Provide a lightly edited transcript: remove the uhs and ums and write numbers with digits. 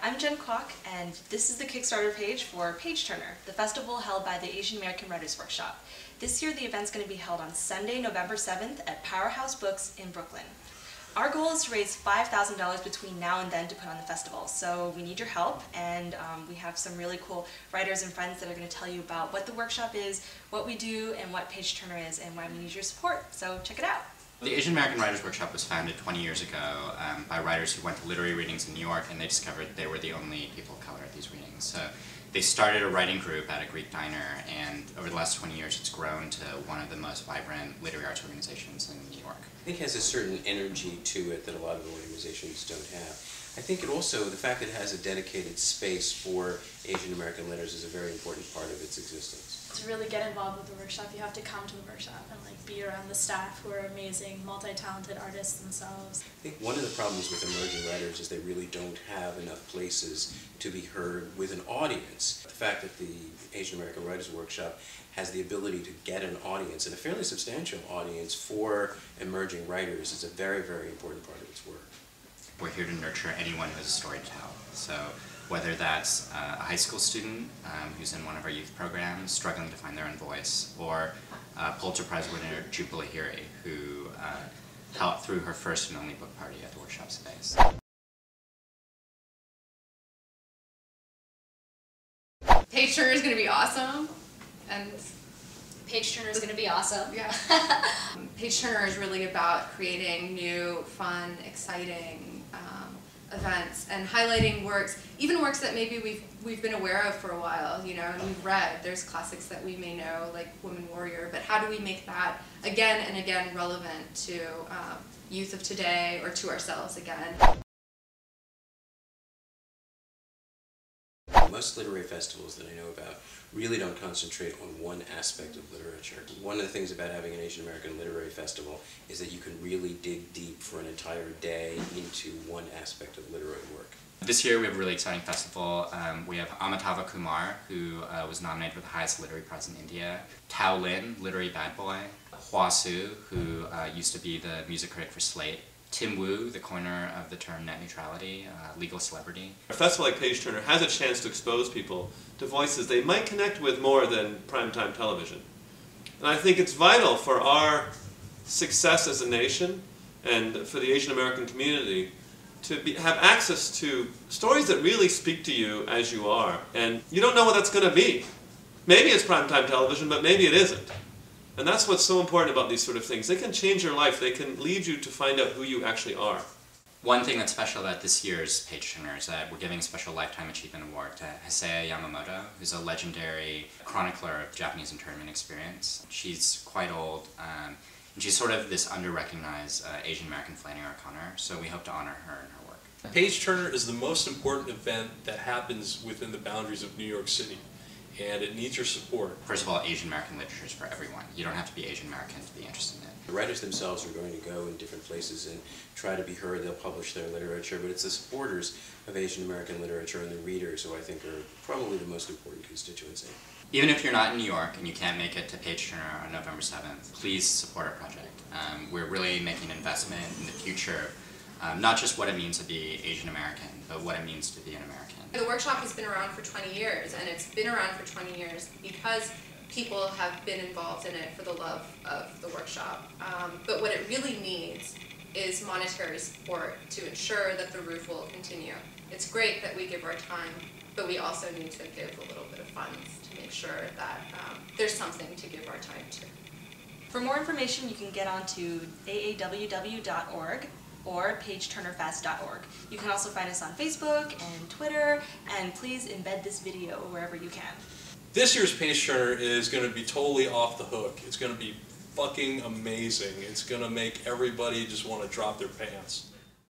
I'm Jen Kwok, and this is the Kickstarter page for Page Turner, the festival held by the Asian American Writers Workshop. This year the event's going to be held on Sunday, November 7th at Powerhouse Books in Brooklyn. Our goal is to raise $5,000 between now and then to put on the festival, so we need your help, and we have some really cool writers and friends that are going to tell you about what the workshop is, what we do, and what Page Turner is, and why we need your support, so check it out. The Asian American Writers Workshop was founded 20 years ago by writers who went to literary readings in New York, and they discovered they were the only people of color at these readings. So they started a writing group at a Greek diner, and over the last 20 years it's grown to one of the most vibrant literary arts organizations in New York. I think it has a certain energy to it that a lot of organizations don't have. I think it also, the fact that it has a dedicated space for Asian American letters is a very important part of its existence. To really get involved with the workshop, you have to come to the workshop and be around the staff who are amazing, multi-talented artists themselves. I think one of the problems with emerging writers is they really don't have enough places to be heard with an audience. The fact that the Asian American Writers Workshop has the ability to get an audience, and a fairly substantial audience for emerging writers, is a very, very important part of its work. We're here to nurture anyone who has a story to tell. So whether that's a high school student who's in one of our youth programs struggling to find their own voice, or Pulitzer Prize winner Jupila Hiri, who helped through her first and only book party at the workshop space. Page Turner is going to be awesome, and Page Turner is going to be awesome. Yeah. Page Turner is really about creating new, fun, exciting events and highlighting works, even works that maybe we've been aware of for a while, you know, and we've read. There's classics that we may know, like Woman Warrior, but how do we make that again and again relevant to youth of today, or to ourselves again? Most literary festivals that I know about really don't concentrate on one aspect of literature. One of the things about having an Asian American Literary Festival is that you can really dig deep for an entire day into one aspect of literary work. This year we have a really exciting festival. We have Amitava Kumar, who was nominated for the highest literary prize in India. Tao Lin, literary bad boy. Hua Su, who used to be the music critic for Slate. Tim Wu, the coiner of the term net neutrality, legal celebrity. A festival like Page Turner has a chance to expose people to voices they might connect with more than primetime television. And I think it's vital for our success as a nation and for the Asian American community to have access to stories that really speak to you as you are. And you don't know what that's going to be. Maybe it's primetime television, but maybe it isn't. And that's what's so important about these sort of things. They can change your life. They can lead you to find out who you actually are. One thing that's special about this year's Page Turner is that we're giving a special Lifetime Achievement Award to Hosea Yamamoto, who's a legendary chronicler of the Japanese internment experience. She's quite old, and she's sort of this under-recognized Asian American Flannery O'Connor, so we hope to honor her and her work. Page Turner is the most important event that happens within the boundaries of New York City, and it needs your support. First of all, Asian American literature is for everyone. You don't have to be Asian American to be interested in it. The writers themselves are going to go in different places and try to be heard. They'll publish their literature, but it's the supporters of Asian American literature and the readers who I think are probably the most important constituency. Even if you're not in New York and you can't make it to Page Turner on November 7th, please support our project. We're really making an investment in the future, not just what it means to be Asian American, but what it means to be an American. The workshop has been around for 20 years, and it's been around for 20 years because people have been involved in it for the love of the workshop. But what it really needs is monetary support to ensure that the roof will continue. It's great that we give our time, but we also need to give a little bit of funds to make sure that there's something to give our time to. For more information, you can get onto aaww.org or pageturnerfest.org. You can also find us on Facebook and Twitter, and please embed this video wherever you can. This year's Page Turner is going to be totally off the hook. It's going to be fucking amazing. It's going to make everybody just want to drop their pants.